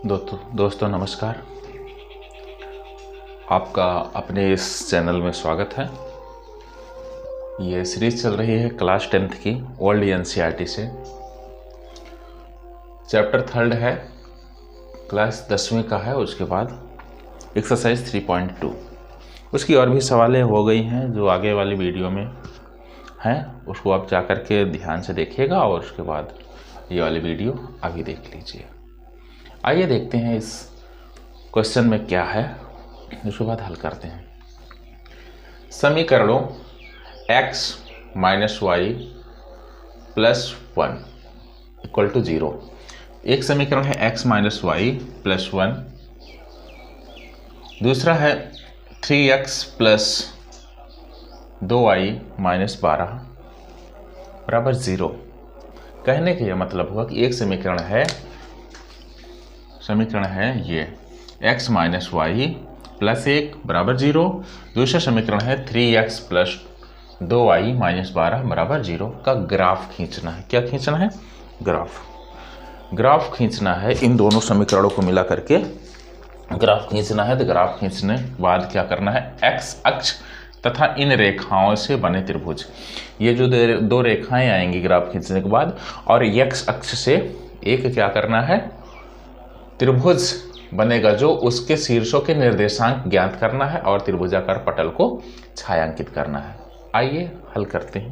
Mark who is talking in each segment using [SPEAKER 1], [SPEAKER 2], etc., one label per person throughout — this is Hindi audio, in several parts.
[SPEAKER 1] दोस्तों नमस्कार। आपका अपने इस चैनल में स्वागत है। ये सीरीज चल रही है क्लास 10th की ओल्ड एनसीईआरटी से। चैप्टर 3 है, क्लास 10वीं का है। उसके बाद एक्सरसाइज 3.2 उसकी और भी सवालें हो गई हैं जो आगे वाली वीडियो में हैं, उसको आप जा कर के ध्यान से देखिएगा और उसके बाद ये वाली वीडियो अभी देख लीजिए। आइए देखते हैं इस क्वेश्चन में क्या है, उसके बाद हल करते हैं। समीकरणों x minus Y plus 1 equal to 0। एक समीकरण है x माइनस वाई प्लस 1, दूसरा है 3x प्लस 2y माइनस 12 बराबर 0। कहने का यह मतलब हुआ कि एक समीकरण है ये x माइनस वाई प्लस 1 बराबर 0। दूसरा समीकरण है 3x प्लस 2y माइनस 12 बराबर 0 का ग्राफ खींचना है। क्या खींचना है? ग्राफ खींचना है। इन दोनों समीकरणों को मिला करके ग्राफ खींचना है। तो ग्राफ खींचने के बाद क्या करना है? x अक्ष तथा इन रेखाओं से बने त्रिभुज, ये जो दो रेखाएं आएंगी ग्राफ खींचने के बाद, और x अक्ष से एक क्या करना है? त्रिभुज बनेगा जो उसके शीर्षों के निर्देशांक ज्ञात करना है और त्रिभुजाकार पटल को छायांकित करना है। आइए हल करते हैं।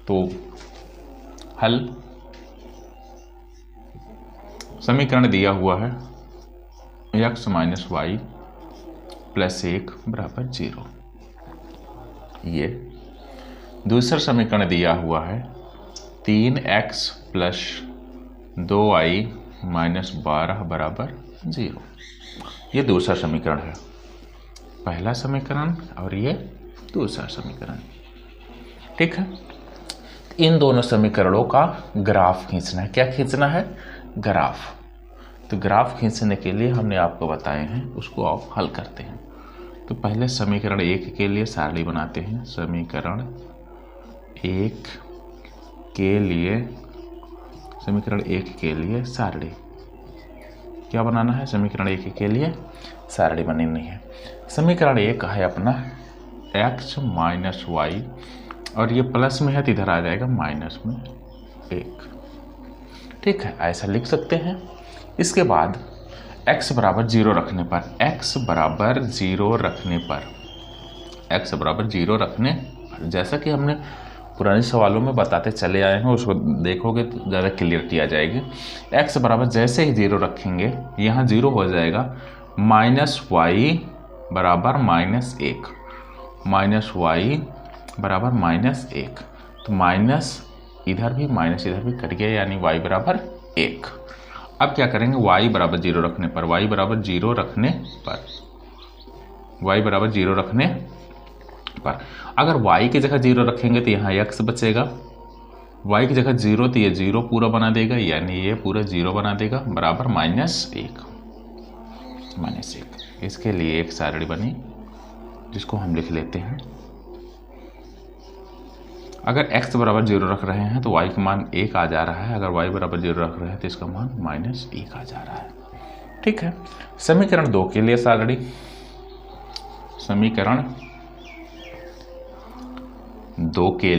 [SPEAKER 1] तो हल, समीकरण दिया हुआ है x माइनस वाई प्लस 1 बराबर 0। ये दूसरा समीकरण दिया हुआ है 3x प्लस 2y माइनस 12 बराबर 0। ये दूसरा समीकरण है, पहला समीकरण और ये दूसरा समीकरण। ठीक है, इन दोनों समीकरणों का ग्राफ खींचना है। क्या खींचना है? ग्राफ। तो ग्राफ खींचने के लिए हमने आपको बताए हैं, उसको आप हल करते हैं। तो पहले समीकरण 1 के लिए सारणी बनाते हैं। समीकरण 1 के लिए सारणी क्या बनाना है? समीकरण 1 के लिए सारणी बनानी है। समीकरण 1 है अपना x माइनस वाई, और ये प्लस में है तो इधर आ जाएगा माइनस में 1। ठीक है, ऐसा लिख सकते हैं। इसके बाद x बराबर 0 रखने पर जैसा कि हमने पुराने सवालों में बताते चले आए हैं, उसको देखोगे तो ज़्यादा क्लियरिटी आ जाएगी। x बराबर जैसे ही 0 रखेंगे, यहाँ 0 हो जाएगा माइनस वाई बराबर माइनस 1, माइनस वाई बराबर माइनस 1। तो माइनस इधर भी कट गया, यानी y बराबर 1। अब क्या करेंगे? y बराबर 0 रखने पर अगर y की जगह 0 रखेंगे तो यहाँ x बचेगा। y की जगह 0 तो ये 0 पूरा बना देगा, यानी ये पूरा 0 बना देगा, बराबर माइनस 1। इसके लिए एक सारणी बनी जिसको हम लिख लेते हैं। अगर x बराबर 0 रख रहे हैं तो y का मान 1 आ जा रहा है। अगर y बराबर 0 रख रहे हैं तो इसका मान माइनस 1 आ जा रहा है। ठीक है, समीकरण 2 के लिए सारणी। समीकरण 2 के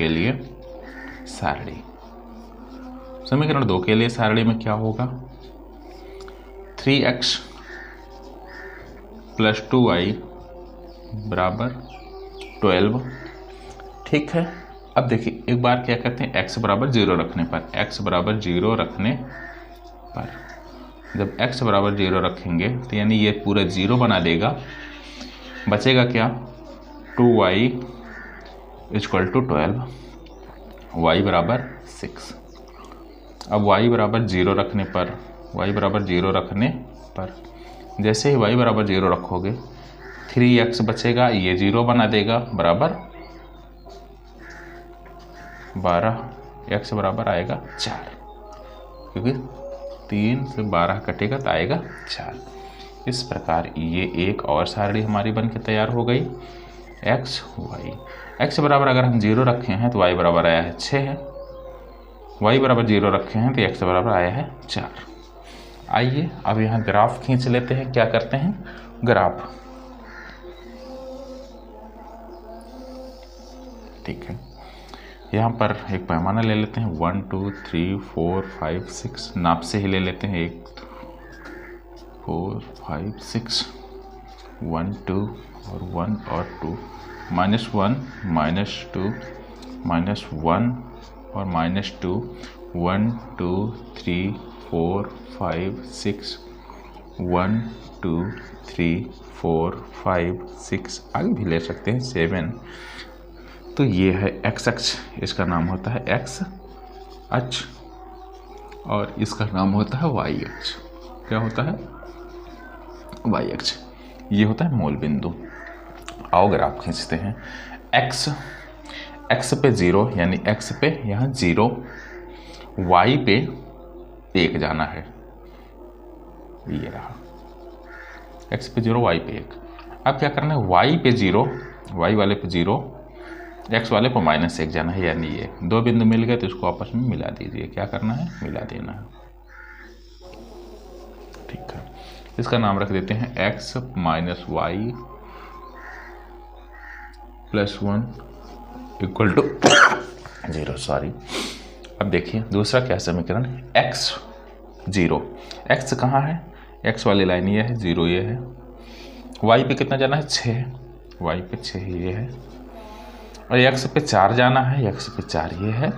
[SPEAKER 1] लिए सारणी। समीकरण 2 के लिए सारणी में क्या होगा? 3x प्लस 2y बराबर 12। ठीक है, अब देखिए एक बार क्या करते हैं, x बराबर 0 रखने पर जब x बराबर 0 रखेंगे तो यानी ये पूरा 0 बना देगा। बचेगा क्या? 2y इक्वल टू 12, y बराबर 6। अब y बराबर 0 रखने पर जैसे ही y बराबर 0 रखोगे 3x बचेगा, ये 0 बना देगा, बराबर 12। x बराबर आएगा 4, क्योंकि 3 से 12 कटेगा तो आएगा 4। इस प्रकार ये एक और सारणी हमारी बन के तैयार हो गई। x बराबर अगर हम 0 रखे हैं तो y बराबर आया है 6 है, y बराबर 0 रखे हैं तो x बराबर आया है 4। आइए अब यहाँ ग्राफ खींच लेते हैं। क्या करते हैं, ग्राफ। ठीक है, यहाँ पर एक पैमाना ले लेते हैं, 1 2 3 4 5 6 नाप से ही ले लेते हैं, 1 4 5 6 1 2 और 1 और 2, -1 -2 -1 और -2, 1 2 3 4 5 6 1 2 3 4 5 6, आगे भी ले सकते हैं 7। तो ये है x अक्ष, इसका नाम होता है x अक्ष, और इसका नाम होता है y अक्ष। क्या होता है, y अक्ष। ये होता है मूल बिंदु। आओ ग्राफ खींचते हैं। x पे 0 यानी x पे यहाँ 0, y पे 1 जाना है, ये रहा x पे 0 y पे 1। अब क्या करना है, y पे 0, y वाले पे 0, x वाले को -1 जाना है, यानी ये 2 बिंदु मिल गए तो इसको आपस में मिला दीजिए। क्या करना है, मिला देना है। ठीक है, इसका नाम रख देते हैं x - y + 1 = 0। सॉरी। अब देखिए दूसरा क्या समीकरण, x 0, x कहाँ है, x वाली लाइन ये है, 0 ये है, y पे कितना जाना है, 6, y पे 6 ये है, और x पे 4 जाना है, x पे 4 ये है,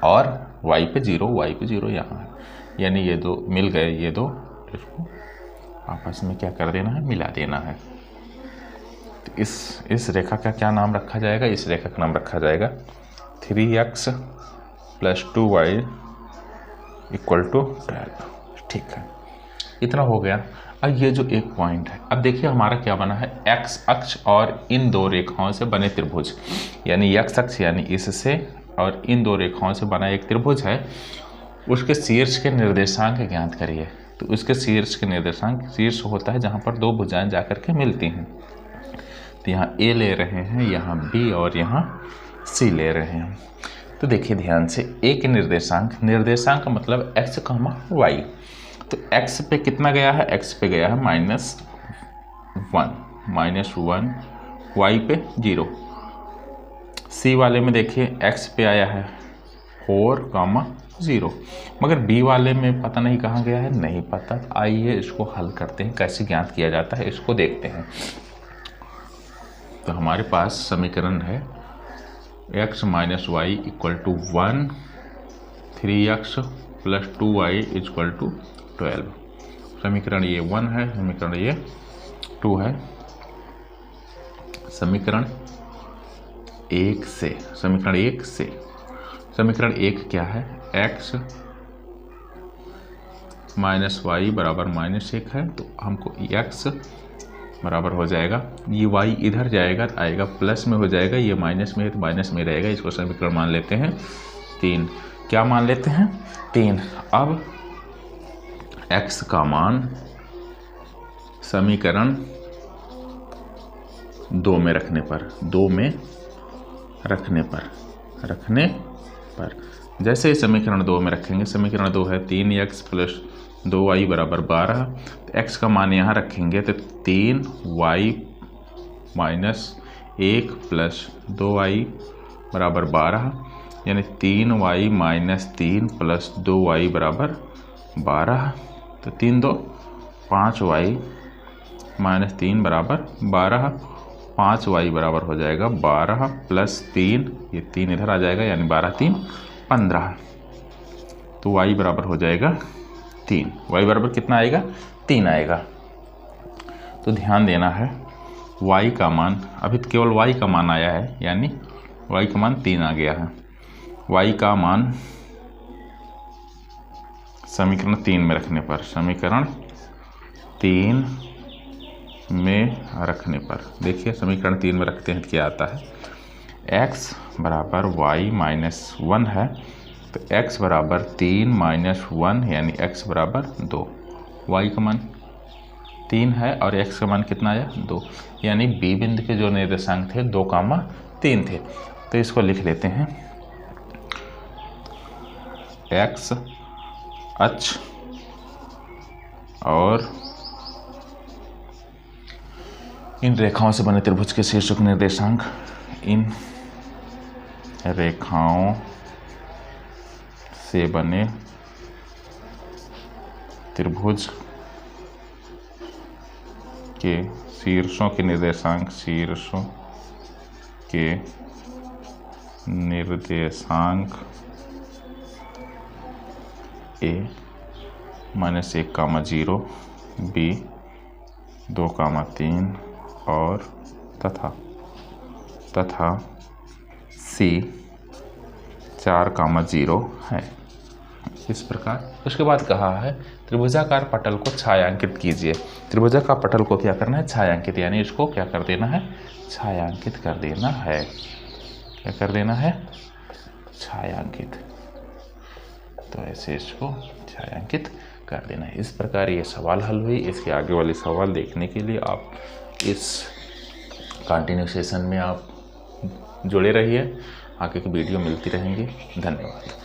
[SPEAKER 1] और y पे 0 यहाँ है, यानी ये 2 मिल गए, ये 2, इसको आपस में क्या कर देना है, मिला देना है। तो इस रेखा का क्या नाम रखा जाएगा, इस रेखा का नाम रखा जाएगा 3x + 2y = 12। ठीक है, इतना हो गया। अब ये जो एक पॉइंट है, अब देखिए हमारा क्या बना है, x अक्ष और इन 2 रेखाओं से बने त्रिभुज, यानी x अक्ष यानी इससे और इन 2 रेखाओं से बना एक त्रिभुज है, उसके शीर्ष के निर्देशांक ज्ञात करिए। तो उसके शीर्ष के निर्देशांक, शीर्ष होता है जहाँ पर 2 भुजाएं जाकर के मिलती हैं। तो यहाँ a ले रहे हैं, यहाँ b और यहाँ c ले रहे हैं। तो देखिए ध्यान से, a के निर्देशांक का मतलब x, y। तो x पे कितना गया है, x पे गया है -1, y पे 0। c वाले में देखिए x पे आया है 4, 0, मगर b वाले में पता नहीं कहाँ गया है, नहीं पता। आइए इसको हल करते हैं, कैसे ज्ञात किया जाता है इसको देखते हैं। तो हमारे पास समीकरण है x - y = 1, 3x + 2y = 12। समीकरण ये 1 है, समीकरण ये 2 है। समीकरण 1 से, समीकरण 1 क्या है, x - y = -1 है, तो हमको x बराबर हो जाएगा, ये y इधर जाएगा तो आएगा प्लस में हो जाएगा, ये माइनस में है तो माइनस में रहेगा। इसको समीकरण मान लेते हैं 3। क्या मान लेते हैं, 3। अब x का मान समीकरण 2 में रखने पर जैसे ही समीकरण 2 में रखेंगे, समीकरण 2 है 3x + 2y = 12। तो x का मान यहाँ रखेंगे तो 3y - 1 + 2y = 12, यानी 3y - 3 + 2y = 12। तो 3 2 5y - 3 = 12, 5y बराबर हो जाएगा 12 + 3, ये 3 इधर आ जाएगा, यानी 12 3 15। तो y बराबर हो जाएगा 3। y बराबर कितना आएगा, 3 आएगा। तो ध्यान देना है, y का मान, अभी तो केवल y का मान आया है, यानी y का मान 3 आ गया है। y का मान समीकरण 3 में रखने पर, समीकरण 3 में रखने पर देखिए, समीकरण 3 में रखते हैं तो क्या आता है, x = y - 1 है, तो x = 3 - 1, यानी x = 2। y का मान 3 है और x का मान कितना आया, 2, यानी b बिंदु के जो निर्देशांक थे 2, 3 थे। तो इसको लिख लेते हैं, x अक्ष और इन रेखाओं से बने त्रिभुज के शीर्षक निर्देशांक, इन रेखाओं से बने त्रिभुज के शीर्षों के निर्देशांक, शीर्षों के निर्देशांक A -1, 0, B 2, 3 और तथा C 4, 0 है। इस प्रकार उसके बाद कहा है त्रिभुजाकार पटल को छायांकित कीजिए। त्रिभुजाकार पटल को क्या करना है? छायांकित, यानी इसको क्या कर देना है? छायांकित कर देना है। क्या कर देना है? छायांकित। तो ऐसे इसको छायांकित कर देना है। इस प्रकार ये सवाल हल हुई। इसके आगे वाले सवाल देखने के लिए आप इस कंटिन्यू सेशन में आप जुड़े रहिए। आगे की वीडियो मिलती रहेंगी। धन्यवाद।